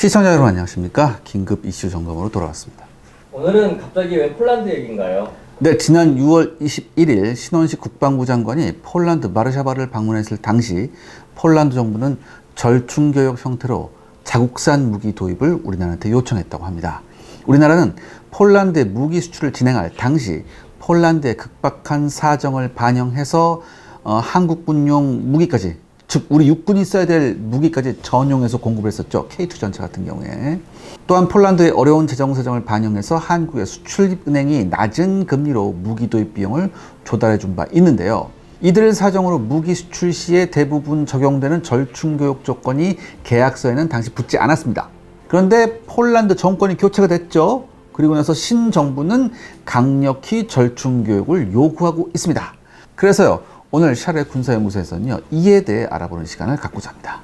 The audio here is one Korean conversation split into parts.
시청자 여러분 안녕하십니까? 긴급 이슈 점검으로 돌아왔습니다. 오늘은 갑자기 왜 폴란드 얘기인가요? 네, 지난 6월 21일 신원식 국방부 장관이 폴란드 마르샤바를 방문했을 당시 폴란드 정부는 절충교역 형태로 자국산 무기 도입을 우리나라한테 요청했다고 합니다. 우리나라는 폴란드에 무기 수출을 진행할 당시 폴란드의 급박한 사정을 반영해서 한국군용 무기까지, 즉 우리 육군이 써야 될 무기까지 전용해서 공급을 했었죠. K2 전차 같은 경우에. 또한 폴란드의 어려운 재정 사정을 반영해서 한국의 수출입은행이 낮은 금리로 무기 도입 비용을 조달해 준 바 있는데요. 이들 사정으로 무기 수출 시에 대부분 적용되는 절충교역 조건이 계약서에는 당시 붙지 않았습니다. 그런데 폴란드 정권이 교체가 됐죠. 그리고 나서 신정부는 강력히 절충교역을 요구하고 있습니다. 그래서요, 오늘 샤레 군사연구소에서는요, 이에 대해 알아보는 시간을 갖고자 합니다.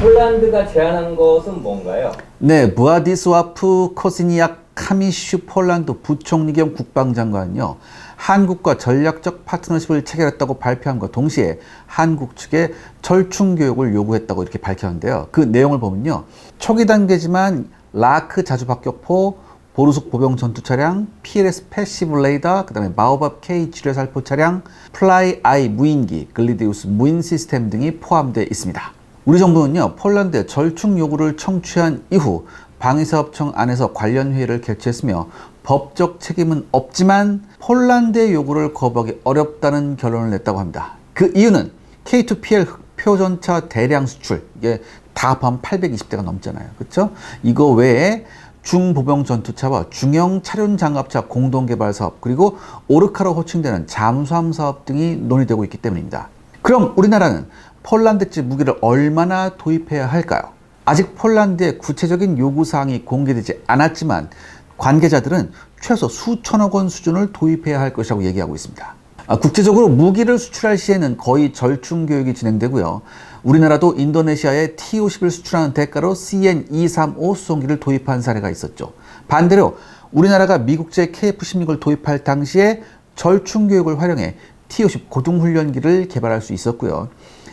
폴란드가 제안한 것은 뭔가요? 네, 부아디스와프 코시니악 카미슈 폴란드 부총리 겸 국방장관은요, 한국과 전략적 파트너십을 체결했다고 발표함과 동시에 한국 측에 절충교역을 요구했다고 이렇게 밝혔는데요. 그 내용을 보면요, 초기 단계지만 라크 자주박격포, 보르속 보병 전투 차량, PLS 패시브 레이더, 그 다음에 마오밥 K 지뢰 살포 차량, 플라이 아이 무인기, 글리디우스 무인 시스템 등이 포함되어 있습니다. 우리 정부는요, 폴란드의 절충 요구를 청취한 이후 방위사업청 안에서 관련 회의를 개최했으며 법적 책임은 없지만 폴란드의 요구를 거부하기 어렵다는 결론을 냈다고 합니다. 그 이유는 K2PL 흑표전차 대량 수출, 이게 다 합하면 820대가 넘잖아요. 그렇죠? 이거 외에 중보병 전투차와 중형 차륜 장갑차 공동 개발 사업, 그리고 오르카로 호칭되는 잠수함 사업 등이 논의되고 있기 때문입니다. 그럼 우리나라는 폴란드製무기를 얼마나 도입해야 할까요? 아직 폴란드의 구체적인 요구사항이 공개되지 않았지만 관계자들은 최소 수천억 원 수준을 도입해야 할 것이라고 얘기하고 있습니다. 국제적으로 무기를 수출할 시에는 거의 절충교역이 진행되고요. 우리나라도 인도네시아에 T-50을 수출하는 대가로 CN-235 수송기를 도입한 사례가 있었죠. 반대로 우리나라가 미국제 KF-16을 도입할 당시에 절충교역을 활용해 T-50 고등훈련기를 개발할 수 있었고요.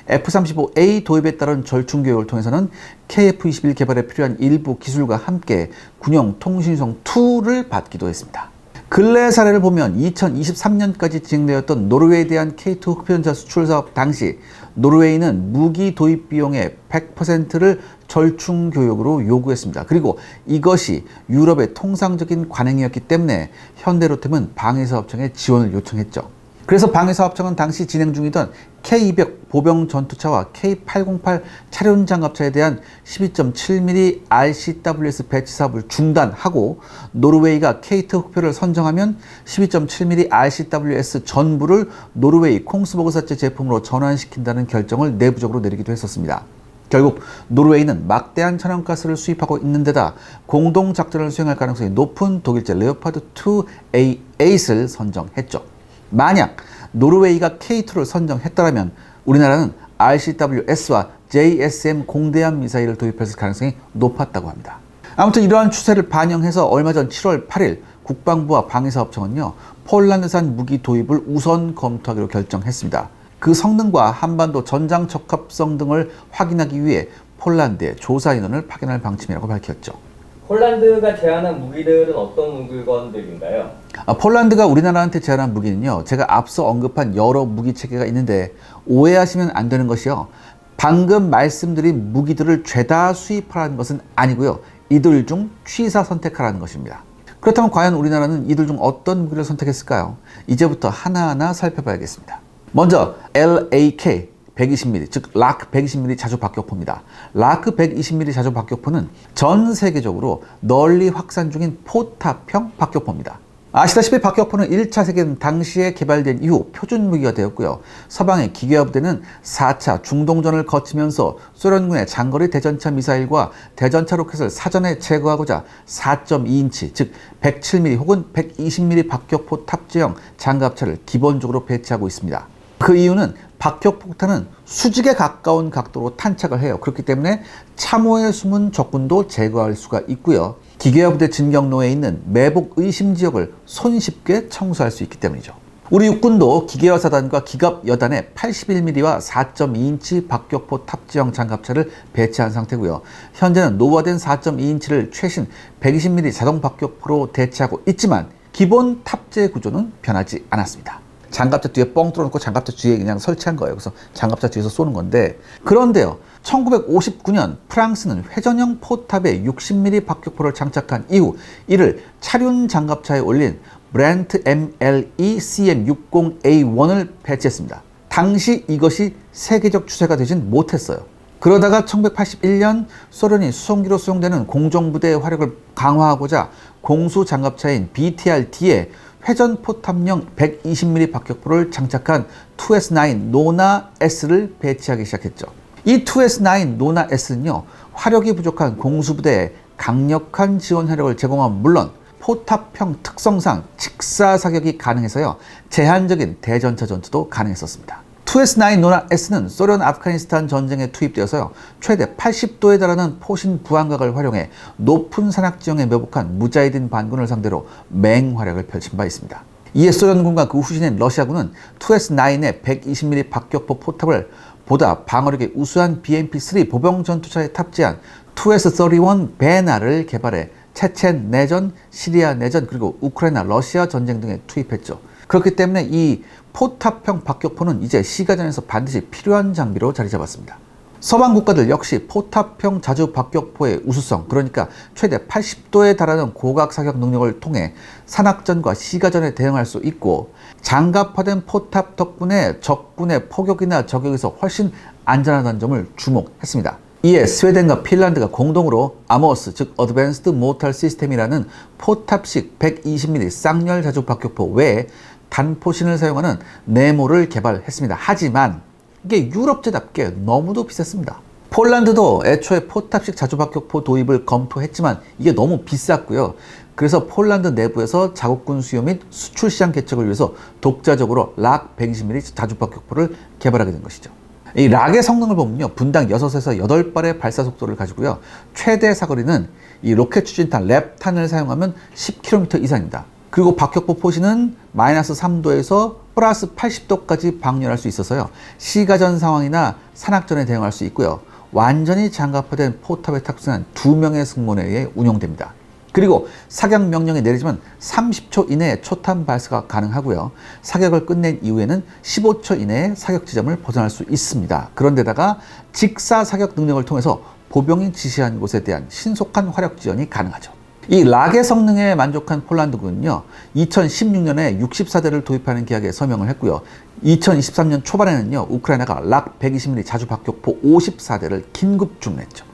F-35A 도입에 따른 절충교역을 통해서는 KF-21 개발에 필요한 일부 기술과 함께 군용 통신위성 2를 받기도 했습니다. 근래 사례를 보면 2023년까지 진행되었던 노르웨이에 대한 K2 흑표전차 수출 사업 당시 노르웨이는 무기 도입 비용의 100%를 절충교역으로 요구했습니다. 그리고 이것이 유럽의 통상적인 관행이었기 때문에 현대로템은 방위사업청에 지원을 요청했죠. 그래서 방위사업청은 당시 진행 중이던 K200 보병 전투차와 K808 차륜 장갑차에 대한 12.7mm RCWS 배치 사업을 중단하고 노르웨이가 K2 흑표를 선정하면 12.7mm RCWS 전부를 노르웨이 콩스버그사체 제품으로 전환시킨다는 결정을 내부적으로 내리기도 했었습니다. 결국 노르웨이는 막대한 천연가스를 수입하고 있는 데다 공동작전을 수행할 가능성이 높은 독일제 레오파드 2A8을 선정했죠. 만약 노르웨이가 K2를 선정했더라면 우리나라는 RCWS와 JSM 공대함 미사일을 도입했을 가능성이 높았다고 합니다. 아무튼 이러한 추세를 반영해서 얼마 전 7월 8일 국방부와 방위사업청은요, 폴란드산 무기 도입을 우선 검토하기로 결정했습니다. 그 성능과 한반도 전장 적합성 등을 확인하기 위해 폴란드에 조사 인원을 파견할 방침이라고 밝혔죠. 폴란드가 제안한 무기들은 어떤 물건들인가요? 폴란드가 우리나라한테 제안한 무기는요, 제가 앞서 언급한 여러 무기 체계가 있는데 오해하시면 안 되는 것이요, 방금 말씀드린 무기들을 죄다 수입하라는 것은 아니고요, 이들 중 취사 선택하라는 것입니다. 그렇다면 과연 우리나라는 이들 중 어떤 무기를 선택했을까요? 이제부터 하나하나 살펴봐야겠습니다. 먼저 LAK 120mm, 즉 락 120mm 자주박격포입니다. 락 120mm 자주박격포는 전 세계적으로 널리 확산 중인 포탑형 박격포입니다. 아시다시피 박격포는 1차 세계대전 당시에 개발된 이후 표준 무기가 되었고요. 서방의 기계화부대는 4차 중동전을 거치면서 소련군의 장거리 대전차 미사일과 대전차 로켓을 사전에 제거하고자 4.2인치, 즉 107mm 혹은 120mm 박격포 탑재형 장갑차를 기본적으로 배치하고 있습니다. 그 이유는 박격폭탄은 수직에 가까운 각도로 탄착을 해요. 그렇기 때문에 참호에 숨은 적군도 제거할 수가 있고요. 기계화 부대 진격로에 있는 매복 의심 지역을 손쉽게 청소할 수 있기 때문이죠. 우리 육군도 기계화 사단과 기갑 여단에 81mm와 4.2인치 박격포 탑재형 장갑차를 배치한 상태고요. 현재는 노후화된 4.2인치를 최신 120mm 자동 박격포로 대체하고 있지만 기본 탑재 구조는 변하지 않았습니다. 장갑차 뒤에 뻥 뚫어놓고 장갑차 뒤에 그냥 설치한 거예요. 그래서 장갑차 뒤에서 쏘는 건데, 그런데요, 1959년 프랑스는 회전형 포탑에 60mm 박격포를 장착한 이후 이를 차륜 장갑차에 올린 브렌트 MLE CM60A1을 배치했습니다. 당시 이것이 세계적 추세가 되진 못했어요. 그러다가 1981년 소련이 수송기로 수용되는 공정부대의 화력을 강화하고자 공수 장갑차인 BTR-D에 회전 포탑용 120mm 박격포를 장착한 2S9 노나 S를 배치하기 시작했죠. 이 2S9 노나 S는요, 화력이 부족한 공수부대에 강력한 지원 화력을 제공함 물론 포탑형 특성상 직사 사격이 가능해서요, 제한적인 대전차 전투도 가능했었습니다. 2S9 노나 S는 소련 아프가니스탄 전쟁에 투입되어서요, 최대 80도에 달하는 포신 부항각을 활용해 높은 산악 지형에 매복한 무자히딘 반군을 상대로 맹활약을 펼친 바 있습니다. 이에 소련군과 그 후신인 러시아군은 2S9의 120mm 박격포 포탑을 보다 방어력이 우수한 BMP-3 보병 전투차에 탑재한 2S31 베나를 개발해 체첸 내전, 시리아 내전, 그리고 우크라이나, 러시아 전쟁 등에 투입했죠. 그렇기 때문에 이 포탑형 박격포는 이제 시가전에서 반드시 필요한 장비로 자리 잡았습니다. 서방 국가들 역시 포탑형 자주 박격포의 우수성, 그러니까 최대 80도에 달하는 고각 사격 능력을 통해 산악전과 시가전에 대응할 수 있고, 장갑화된 포탑 덕분에 적군의 포격이나 저격에서 훨씬 안전하다는 점을 주목했습니다. 이에 스웨덴과 핀란드가 공동으로 아모스, 즉 어드밴스드 모탈 시스템이라는 포탑식 120mm 쌍열 자주 박격포 외에 단포신을 사용하는 네모를 개발했습니다. 하지만 이게 유럽제답게 너무도 비쌌습니다. 폴란드도 애초에 포탑식 자주 박격포 도입을 검토했지만 이게 너무 비쌌고요. 그래서 폴란드 내부에서 자국군 수요 및 수출 시장 개척을 위해서 독자적으로 락 120mm 자주 박격포를 개발하게 된 것이죠. 이 락의 성능을 보면요, 분당 6에서 8발의 발사 속도를 가지고요, 최대 사거리는 이 로켓 추진탄 랩탄을 사용하면 10km 이상입니다. 그리고 박격포 포신은 마이너스 3도에서 플러스 80도까지 방열할 수 있어서요, 시가전 상황이나 산악전에 대응할 수 있고요, 완전히 장갑화된 포탑에 탑승한 2명의 승무원에 의해 운용됩니다. 그리고 사격 명령이 내리지만 30초 이내에 초탄 발사가 가능하고요, 사격을 끝낸 이후에는 15초 이내에 사격 지점을 벗어날 수 있습니다. 그런데다가 직사 사격 능력을 통해서 보병이 지시한 곳에 대한 신속한 화력 지원이 가능하죠. 이 락의 성능에 만족한 폴란드군은요, 2016년에 64대를 도입하는 계약에 서명을 했고요, 2023년 초반에는요, 우크라이나가 락 120mm 자주 박격포 54대를 긴급 주문했죠.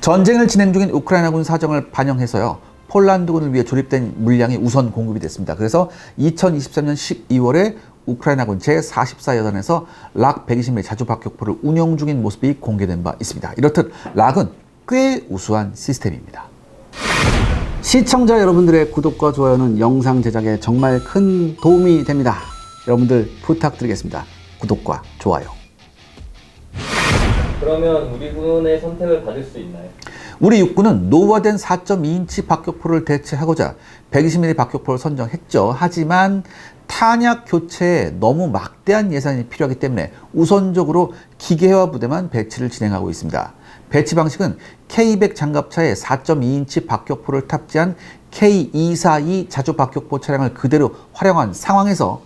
전쟁을 진행 중인 우크라이나군 사정을 반영해서요, 폴란드군을 위해 조립된 물량이 우선 공급이 됐습니다. 그래서 2023년 12월에 우크라이나군 제44여단에서 락 120mm 자주 박격포를 운용 중인 모습이 공개된 바 있습니다. 이렇듯 락은 꽤 우수한 시스템입니다. 시청자 여러분들의 구독과 좋아요는 영상 제작에 정말 큰 도움이 됩니다. 여러분들 부탁드리겠습니다. 구독과 좋아요. 그러면 우리 군의 선택을 받을 수 있나요? 우리 육군은 노후화된 4.2인치 박격포를 대체하고자 120mm 박격포를 선정했죠. 하지만 탄약 교체에 너무 막대한 예산이 필요하기 때문에 우선적으로 기계화 부대만 배치를 진행하고 있습니다. 배치 방식은 K200 장갑차에 4.2인치 박격포를 탑재한 K242 자주 박격포 차량을 그대로 활용한 상황에서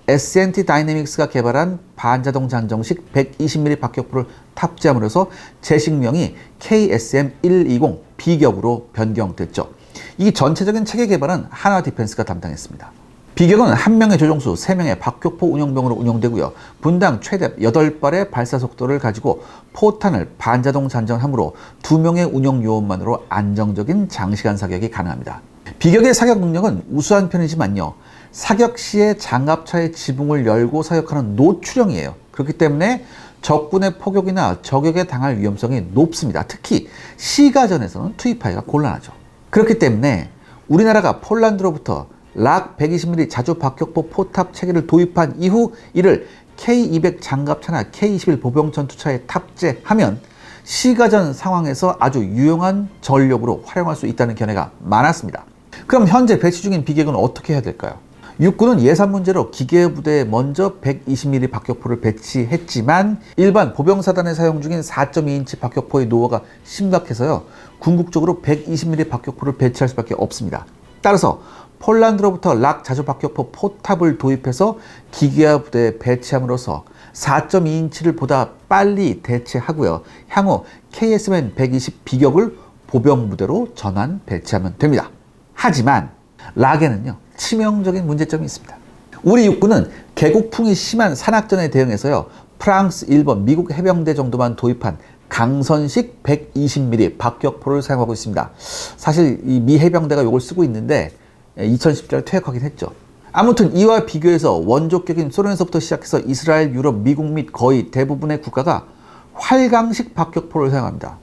S&T 다이내믹스가 개발한 반자동 잔정식 120mm 박격포를 탑재함으로써 제식명이 KSM120 B격으로 변경됐죠. 이 전체적인 체계 개발은 한화 디펜스가 담당했습니다. B격은 1명의 조종수, 3명의 박격포 운용병으로 운용되고요, 분당 최대 8발의 발사 속도를 가지고 포탄을 반자동 잔정함으로 2명의 운용 요원만으로 안정적인 장시간 사격이 가능합니다. B격의 사격 능력은 우수한 편이지만요, 사격 시에 장갑차의 지붕을 열고 사격하는 노출형이에요. 그렇기 때문에 적군의 포격이나 저격에 당할 위험성이 높습니다. 특히 시가전에서는 투입하기가 곤란하죠. 그렇기 때문에 우리나라가 폴란드로부터 락 120mm 자주 박격포 포탑 체계를 도입한 이후 이를 K200 장갑차나 K21 보병 전투차에 탑재하면 시가전 상황에서 아주 유용한 전력으로 활용할 수 있다는 견해가 많았습니다. 그럼 현재 배치 중인 비계군은 어떻게 해야 될까요? 육군은 예산 문제로 기계부대에 먼저 120mm 박격포를 배치했지만 일반 보병사단에 사용 중인 4.2인치 박격포의 노후가 심각해서요, 궁극적으로 120mm 박격포를 배치할 수밖에 없습니다. 따라서 폴란드로부터 락 자주 박격포 포탑을 도입해서 기계화 부대에 배치함으로써 4.2인치를 보다 빨리 대체하고요, 향후 KSM 120 비격을 보병 부대로 전환 배치하면 됩니다. 하지만 락에는요, 치명적인 문제점이 있습니다. 우리 육군은 계곡풍이 심한 산악전에 대응해서요, 프랑스, 일본, 미국 해병대 정도만 도입한 강선식 120mm 박격포를 사용하고 있습니다. 사실 이 미 해병대가 이걸 쓰고 있는데 2010년에 퇴역하긴 했죠. 아무튼 이와 비교해서 원조격인 소련에서부터 시작해서 이스라엘, 유럽, 미국 및 거의 대부분의 국가가 활강식 박격포를 사용합니다.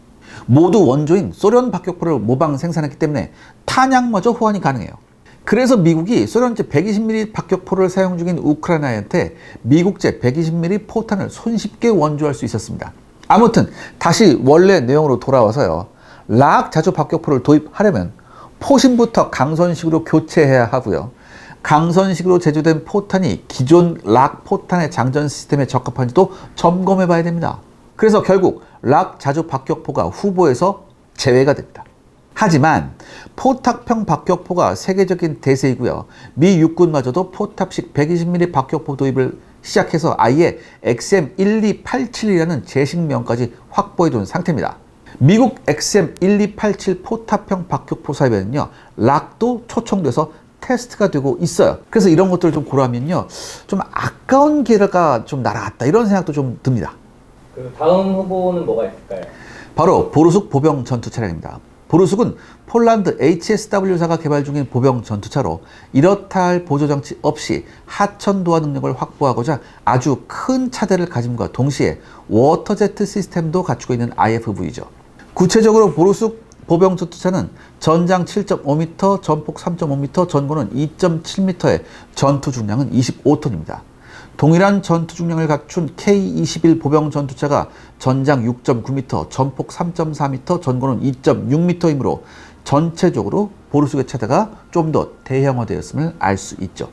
모두 원조인 소련 박격포를 모방 생산했기 때문에 탄약마저 호환이 가능해요. 그래서 미국이 소련제 120mm 박격포를 사용 중인 우크라이나한테 미국제 120mm 포탄을 손쉽게 원조할 수 있었습니다. 아무튼 다시 원래 내용으로 돌아와서요, 락 자주 박격포를 도입하려면 포신부터 강선식으로 교체해야 하고요, 강선식으로 제조된 포탄이 기존 락 포탄의 장전 시스템에 적합한지도 점검해 봐야 됩니다. 그래서 결국 락 자주 박격포가 후보에서 제외가 됩니다. 하지만 포탑형 박격포가 세계적인 대세이고요, 미 육군마저도 포탑식 120mm 박격포 도입을 시작해서 아예 XM1287이라는 제식명까지 확보해둔 상태입니다. 미국 XM1287 포탑형 박격포 사입에는요, 락도 초청돼서 테스트가 되고 있어요. 그래서 이런 것들을 좀 고려하면요, 좀 아까운 기회가 좀 날아갔다, 이런 생각도 좀 듭니다. 그 다음 후보는 뭐가 있을까요? 바로 보르숙 보병 전투 차량입니다. 보르숙은 폴란드 HSW사가 개발 중인 보병 전투차로 이렇다 할 보조장치 없이 하천 도하 능력을 확보하고자 아주 큰 차대를 가짐과 동시에 워터제트 시스템도 갖추고 있는 IFV죠. 구체적으로 보르숙 보병 전투차는 전장 7.5m, 전폭 3.5m, 전고는 2.7m의 전투 중량은 25톤입니다. 동일한 전투 중량을 갖춘 K21 보병 전투차가 전장 6.9m, 전폭 3.4m, 전고는 2.6m이므로 전체적으로 보르숙의 차대가 좀 더 대형화되었음을 알 수 있죠.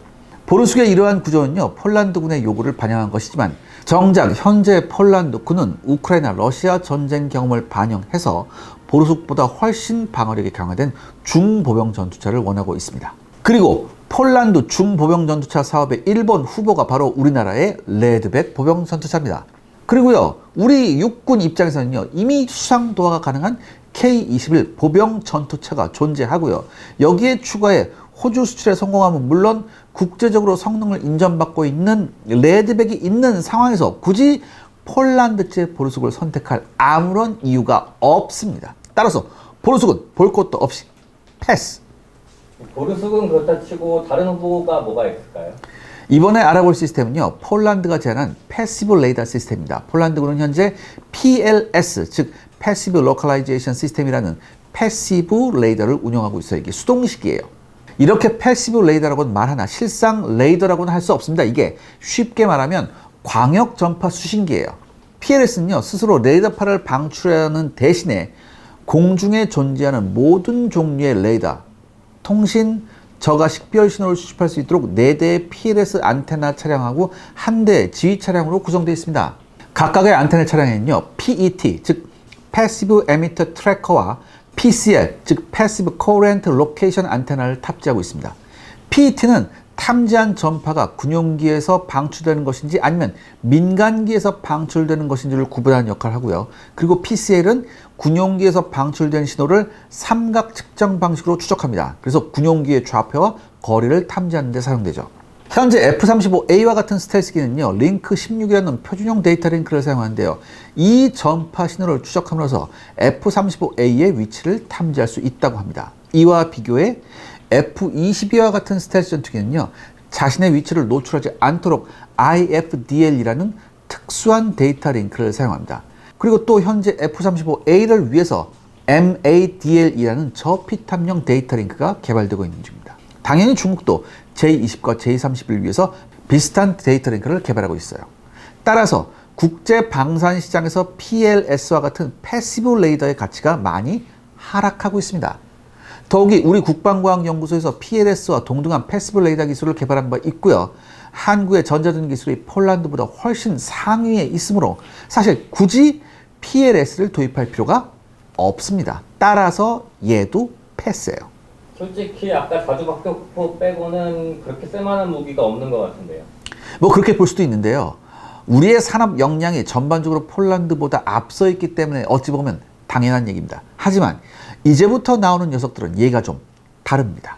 보르숙의 이러한 구조는요, 폴란드군의 요구를 반영한 것이지만 정작 현재 폴란드군은 우크라이나, 러시아 전쟁 경험을 반영해서 보르숙보다 훨씬 방어력이 강화된 중보병 전투차를 원하고 있습니다. 그리고 폴란드 중보병 전투차 사업의 1번 후보가 바로 우리나라의 레드백 보병 전투차입니다. 그리고요, 우리 육군 입장에서는요, 이미 수상 도하가 가능한 K21 보병 전투차가 존재하고요, 여기에 추가해 호주 수출에 성공하면 물론 국제적으로 성능을 인정받고 있는 레드백이 있는 상황에서 굳이 폴란드제 보르숙을 선택할 아무런 이유가 없습니다. 따라서 보르숙은 볼 것도 없이 패스. 보르숙은 그렇다 치고 다른 후보가 뭐가 있을까요? 이번에 알아볼 시스템은요, 폴란드가 제안한 패시브 레이더 시스템입니다. 폴란드군은 현재 PLS, 즉 패시브 로컬라이제이션 시스템이라는 패시브 레이더를 운영하고 있어요. 이게 수동식이에요. 이렇게 패시브 레이더라고는 말하나 실상 레이더라고는 할 수 없습니다. 이게 쉽게 말하면 광역 전파 수신기예요. PLS는요, 스스로 레이더파를 방출하는 대신에 공중에 존재하는 모든 종류의 레이더, 통신, 저가 식별 신호를 수집할 수 있도록 4대의 PLS 안테나 차량하고 1대의 지휘 차량으로 구성되어 있습니다. 각각의 안테나 차량에는요, PET, 즉 Passive Emitter Tracker와 PCL, 즉 Passive Current Location 안테나를 탑재하고 있습니다. PET는 탐지한 전파가 군용기에서 방출되는 것인지 아니면 민간기에서 방출되는 것인지를 구분하는 역할을 하고요. 그리고 PCL은 군용기에서 방출된 신호를 삼각 측정 방식으로 추적합니다. 그래서 군용기의 좌표와 거리를 탐지하는 데 사용되죠. 현재 F-35A와 같은 스텔스기는요, 링크 16이라는 표준형 데이터 링크를 사용하는데요, 이 전파 신호를 추적함으로써 F-35A의 위치를 탐지할 수 있다고 합니다. 이와 비교해 F-22와 같은 스텔스 전투기는요, 자신의 위치를 노출하지 않도록 IFDL이라는 특수한 데이터 링크를 사용합니다. 그리고 또 현재 F-35A를 위해서 MADL이라는 저피탐형 데이터 링크가 개발되고 있는 중입니다. 당연히 중국도 J-20과 J-30을 위해서 비슷한 데이터 링크를 개발하고 있어요. 따라서 국제 방산 시장에서 PLS와 같은 패시브 레이더의 가치가 많이 하락하고 있습니다. 더욱이 우리 국방과학연구소에서 PLS와 동등한 패시브 레이더 기술을 개발한 바 있고요. 한국의 전자전 기술이 폴란드보다 훨씬 상위에 있으므로 사실 굳이 PLS를 도입할 필요가 없습니다. 따라서 얘도 패스예요. 솔직히 아까 자주박격포 빼고는 그렇게 쓸만한 무기가 없는 것 같은데요. 뭐 그렇게 볼 수도 있는데요. 우리의 산업 역량이 전반적으로 폴란드보다 앞서 있기 때문에 어찌 보면 당연한 얘기입니다. 하지만 이제부터 나오는 녀석들은 얘가 좀 다릅니다.